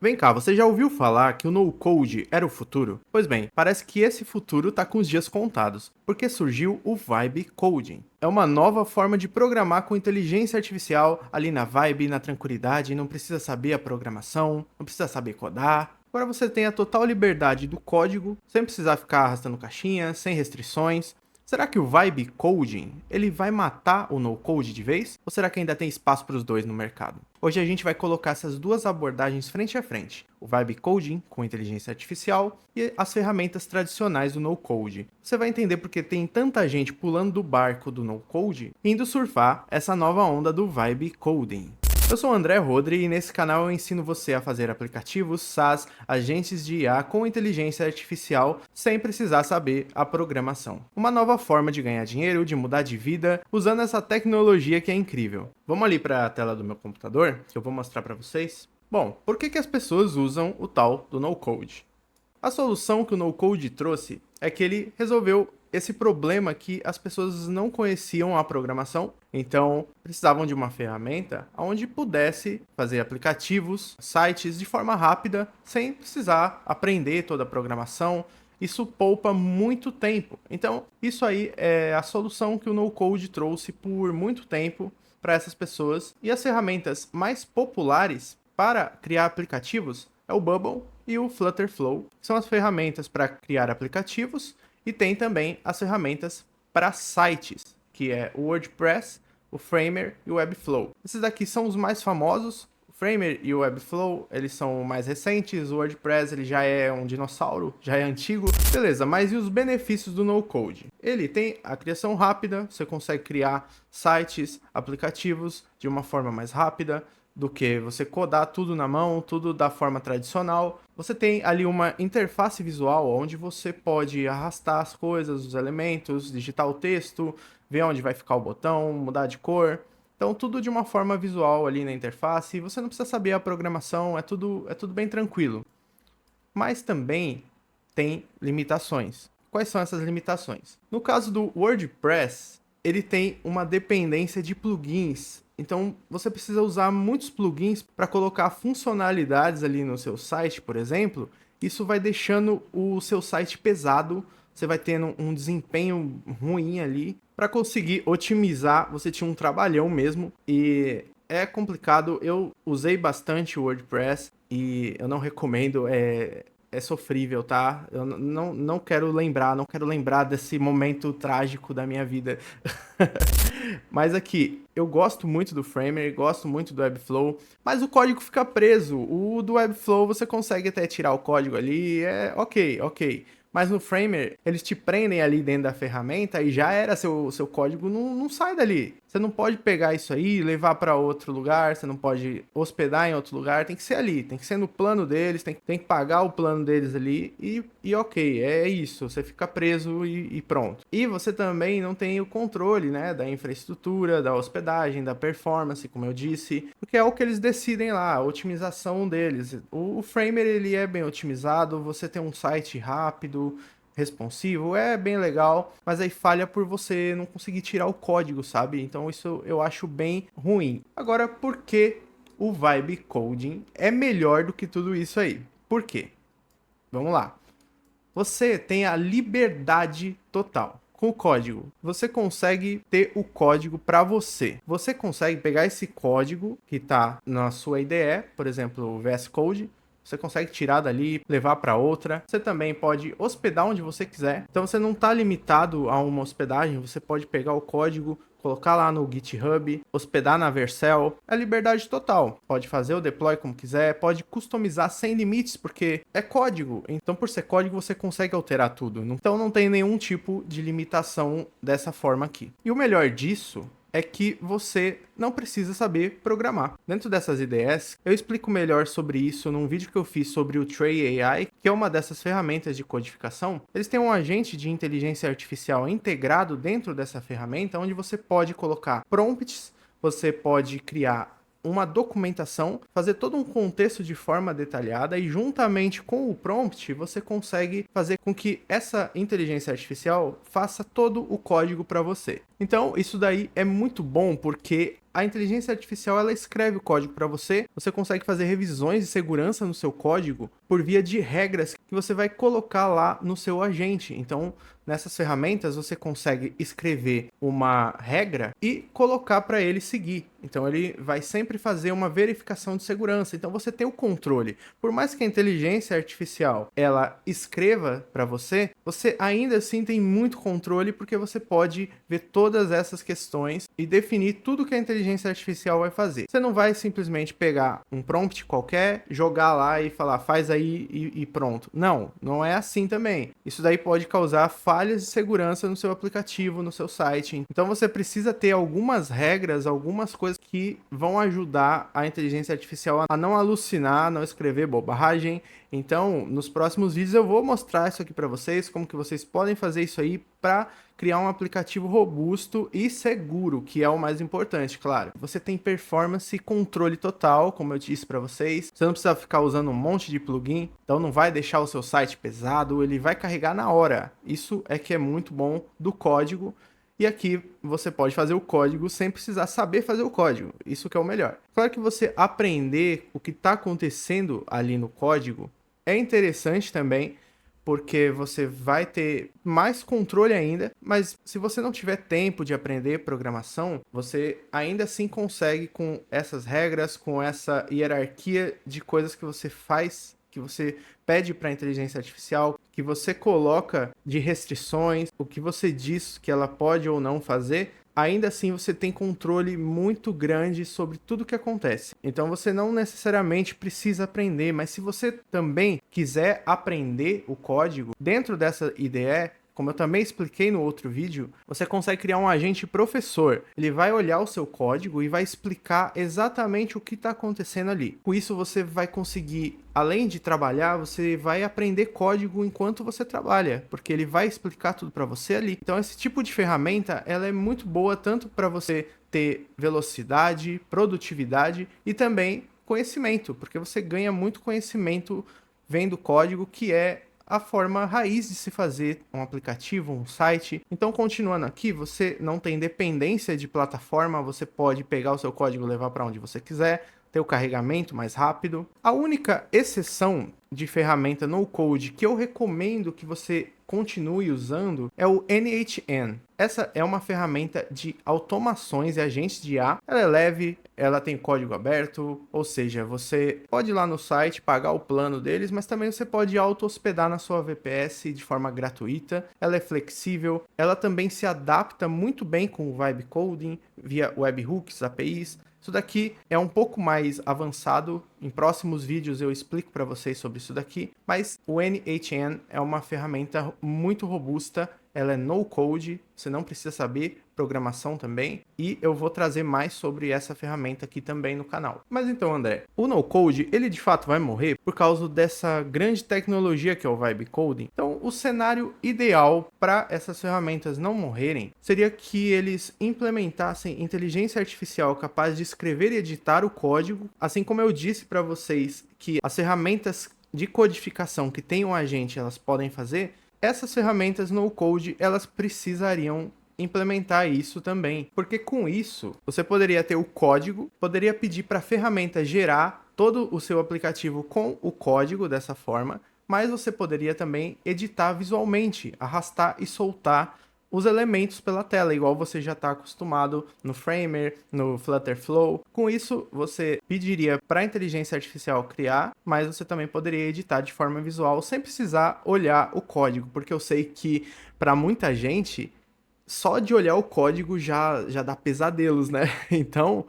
Vem cá, você já ouviu falar que o no-code era o futuro? Pois bem, parece que esse futuro está com os dias contados, porque surgiu o Vibe Coding. É uma nova forma de programar com inteligência artificial, ali na vibe, na tranquilidade, não precisa saber a programação, não precisa saber codar. Agora você tem a total liberdade do código, sem precisar ficar arrastando caixinhas, sem restrições. Será que o Vibe Coding, ele vai matar o no-code de vez? Ou será que ainda tem espaço para os dois no mercado? Hoje a gente vai colocar essas duas abordagens frente a frente. O Vibe Coding, com inteligência artificial, e as ferramentas tradicionais do no-code. Você vai entender porque tem tanta gente pulando do barco do no-code, indo surfar essa nova onda do Vibe Coding. Eu sou o André Rodri e nesse canal eu ensino você a fazer aplicativos, SaaS, agentes de IA com inteligência artificial sem precisar saber a programação. Uma nova forma de ganhar dinheiro, de mudar de vida, usando essa tecnologia que é incrível. Vamos ali para a tela do meu computador, que eu vou mostrar para vocês. Bom, por que as pessoas usam o tal do no-code? A solução que o no-code trouxe é que ele resolveu esse problema que as pessoas não conheciam a programação, então precisavam de uma ferramenta onde pudesse fazer aplicativos, sites de forma rápida, sem precisar aprender toda a programação. Isso poupa muito tempo. Então, isso aí é a solução que o no-code trouxe por muito tempo para essas pessoas. E as ferramentas mais populares para criar aplicativos é o Bubble e o Flutter Flow, que são as ferramentas para criar aplicativos, e tem também as ferramentas para sites, que é o WordPress, o Framer e o Webflow. Esses aqui são os mais famosos. O Framer e o Webflow, eles são mais recentes. O WordPress, ele já é um dinossauro, já é antigo. Beleza, mas e os benefícios do no-code? Ele tem a criação rápida, você consegue criar sites, aplicativos de uma forma mais rápida do que você codar tudo na mão, tudo da forma tradicional. Você tem ali uma interface visual onde você pode arrastar as coisas, os elementos, digitar o texto, ver onde vai ficar o botão, mudar de cor. Então tudo de uma forma visual ali na interface. Você não precisa saber a programação, é tudo bem tranquilo. Mas também tem limitações. Quais são essas limitações? No caso do WordPress, ele tem uma dependência de plugins. Então, você precisa usar muitos plugins para colocar funcionalidades ali no seu site, por exemplo. Isso vai deixando o seu site pesado, você vai tendo um desempenho ruim ali. Para conseguir otimizar, você tinha um trabalhão mesmo e é complicado. Eu usei bastante o WordPress e eu não recomendo, é sofrível, tá? Eu não quero lembrar desse momento trágico da minha vida. Mas aqui, eu gosto muito do Framer, gosto muito do Webflow, mas o código fica preso. O do Webflow você consegue até tirar o código ali, é ok. Mas no Framer, eles te prendem ali dentro da ferramenta e já era, seu código não sai dali. Você não pode pegar isso aí e levar para outro lugar, você não pode hospedar em outro lugar, tem que ser ali, tem que ser no plano deles, tem que pagar o plano deles ali e ok, é isso, você fica preso e pronto. E você também não tem o controle, né, da infraestrutura, da hospedagem, da performance, como eu disse, porque é o que eles decidem lá, a otimização deles. O Framer, ele é bem otimizado, você tem um site rápido, responsivo, é bem legal, mas aí falha por você não conseguir tirar o código, sabe? Então isso eu acho bem ruim. Agora, por que o Vibe Coding é melhor do que tudo isso aí? Por quê? Vamos lá. Você tem a liberdade total. Com o código, você consegue ter o código para você. Você consegue pegar esse código que está na sua IDE, por exemplo, o VS Code, você consegue tirar dali, levar para outra. Você também pode hospedar onde você quiser. Então você não está limitado a uma hospedagem, você pode pegar o código, colocar lá no GitHub, hospedar na Vercel, é liberdade total. Pode fazer o deploy como quiser, pode customizar sem limites, porque é código. Então, por ser código, você consegue alterar tudo. Então, não tem nenhum tipo de limitação dessa forma aqui. E o melhor disso é que você não precisa saber programar. Dentro dessas ideias, eu explico melhor sobre isso num vídeo que eu fiz sobre o Tray AI, que é uma dessas ferramentas de codificação. Eles têm um agente de inteligência artificial integrado dentro dessa ferramenta, onde você pode colocar prompts, você pode criar uma documentação, fazer todo um contexto de forma detalhada e juntamente com o prompt você consegue fazer com que essa inteligência artificial faça todo o código para você. Então, isso daí é muito bom porque a inteligência artificial ela escreve o código para você, você consegue fazer revisões de segurança no seu código por via de regras que você vai colocar lá no seu agente. Então, nessas ferramentas você consegue escrever uma regra e colocar para ele seguir. Então, ele vai sempre fazer uma verificação de segurança. Então, você tem o controle. Por mais que a inteligência artificial ela escreva para você, você ainda assim tem muito controle porque você pode ver todas essas questões e definir tudo que a inteligência artificial vai fazer. Você não vai simplesmente pegar um prompt qualquer, jogar lá e falar faz aí e pronto. Não, não é assim também. Isso daí pode causar falhas de segurança no seu aplicativo, no seu site. Então você precisa ter algumas regras, algumas coisas que vão ajudar a inteligência artificial a não alucinar, a não escrever bobagem. Então, nos próximos vídeos eu vou mostrar isso aqui para vocês, como que vocês podem fazer isso aí para criar um aplicativo robusto e seguro, que é o mais importante, claro. Você tem performance e controle total, como eu disse para vocês. Você não precisa ficar usando um monte de plugin, então não vai deixar o seu site pesado, ele vai carregar na hora. Isso é que é muito bom do código. E aqui você pode fazer o código sem precisar saber fazer o código. Isso que é o melhor. Claro que você aprender o que está acontecendo ali no código é interessante também, porque você vai ter mais controle ainda, mas se você não tiver tempo de aprender programação, você ainda assim consegue com essas regras, com essa hierarquia de coisas que você faz, que você pede para a inteligência artificial, que você coloca de restrições, o que você diz que ela pode ou não fazer, ainda assim você tem controle muito grande sobre tudo que acontece. Então você não necessariamente precisa aprender, mas se você também quiser aprender o código dentro dessa IDE, como eu também expliquei no outro vídeo, você consegue criar um agente professor. Ele vai olhar o seu código e vai explicar exatamente o que está acontecendo ali. Com isso você vai conseguir, além de trabalhar, você vai aprender código enquanto você trabalha, porque ele vai explicar tudo para você ali. Então esse tipo de ferramenta, ela é muito boa tanto para você ter velocidade, produtividade e também conhecimento, porque você ganha muito conhecimento vendo código, que é a forma raiz de se fazer um aplicativo, um site. Então, continuando aqui, você não tem dependência de plataforma, você pode pegar o seu código e levar para onde você quiser, ter o carregamento mais rápido. A única exceção de ferramenta no code que eu recomendo que você continue usando é o NHN. Essa é uma ferramenta de automações e agentes de IA. Ela é leve, ela tem código aberto, ou seja, você pode ir lá no site, pagar o plano deles, mas também você pode auto-hospedar na sua VPS de forma gratuita. Ela é flexível, ela também se adapta muito bem com o Vibe Coding, via webhooks, APIs. Isso daqui é um pouco mais avançado, em próximos vídeos eu explico para vocês sobre isso daqui, mas o NHN é uma ferramenta muito robusta, ela é no code, você não precisa saber programação também, e eu vou trazer mais sobre essa ferramenta aqui também no canal. Mas então, André, o no code, ele de fato vai morrer por causa dessa grande tecnologia que é o Vibe Coding? Então, o cenário ideal para essas ferramentas não morrerem seria que eles implementassem inteligência artificial capaz de escrever e editar o código, assim como eu disse para vocês que as ferramentas de codificação que tem um agente, elas podem fazer. Essas ferramentas no code, elas precisariam implementar isso também, porque com isso você poderia ter o código, poderia pedir para a ferramenta gerar todo o seu aplicativo com o código dessa forma, mas você poderia também editar visualmente, arrastar e soltar os elementos pela tela, igual você já está acostumado no Framer, no Flutter Flow. Com isso, você pediria para a inteligência artificial criar, mas você também poderia editar de forma visual sem precisar olhar o código, porque eu sei que para muita gente, só de olhar o código já dá pesadelos, né? Então,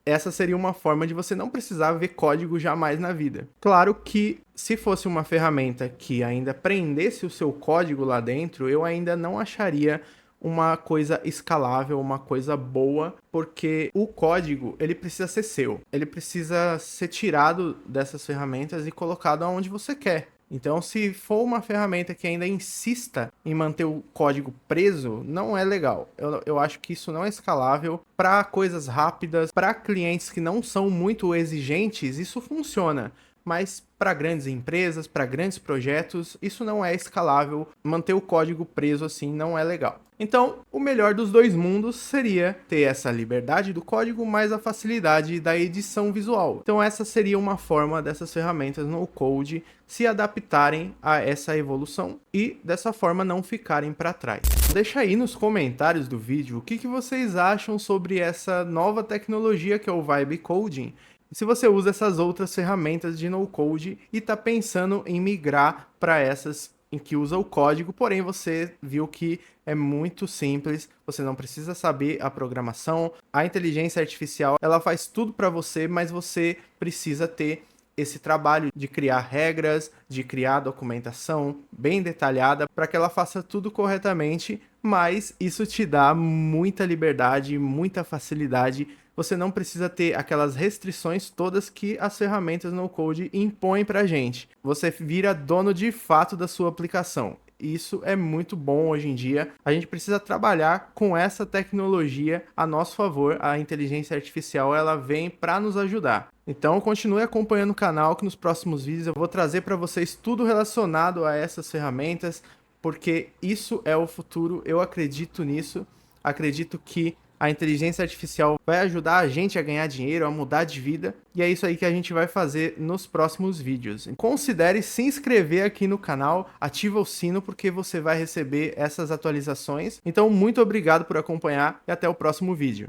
essa seria uma forma de você não precisar ver código jamais na vida. Claro que se fosse uma ferramenta que ainda prendesse o seu código lá dentro, eu ainda não acharia uma coisa escalável, uma coisa boa, porque o código, ele precisa ser seu. Ele precisa ser tirado dessas ferramentas e colocado aonde você quer. Então, se for uma ferramenta que ainda insista em manter o código preso, não é legal. Eu acho que isso não é escalável. Para coisas rápidas, para clientes que não são muito exigentes, isso funciona. mas para grandes empresas, para grandes projetos, isso não é escalável, manter o código preso assim não é legal. Então, o melhor dos dois mundos seria ter essa liberdade do código, mais a facilidade da edição visual. Então, essa seria uma forma dessas ferramentas no code se adaptarem a essa evolução e dessa forma não ficarem para trás. Deixa aí nos comentários do vídeo o que vocês acham sobre essa nova tecnologia que é o Vibe Coding. Se você usa essas outras ferramentas de no-code e está pensando em migrar para essas em que usa o código, porém você viu que é muito simples, você não precisa saber a programação, a inteligência artificial, ela faz tudo para você, mas você precisa ter esse trabalho de criar regras, de criar documentação bem detalhada para que ela faça tudo corretamente, mas isso te dá muita liberdade, muita facilidade. Você não precisa ter aquelas restrições todas que as ferramentas no code impõem pra gente. Você vira dono de fato da sua aplicação. Isso é muito bom hoje em dia. A gente precisa trabalhar com essa tecnologia a nosso favor. A inteligência artificial ela vem para nos ajudar. Então continue acompanhando o canal que nos próximos vídeos eu vou trazer para vocês tudo relacionado a essas ferramentas, porque isso é o futuro. Eu acredito nisso. Acredito que a inteligência artificial vai ajudar a gente a ganhar dinheiro, a mudar de vida, e é isso aí que a gente vai fazer nos próximos vídeos. Considere se inscrever aqui no canal, ativa o sino porque você vai receber essas atualizações. Então, muito obrigado por acompanhar e até o próximo vídeo.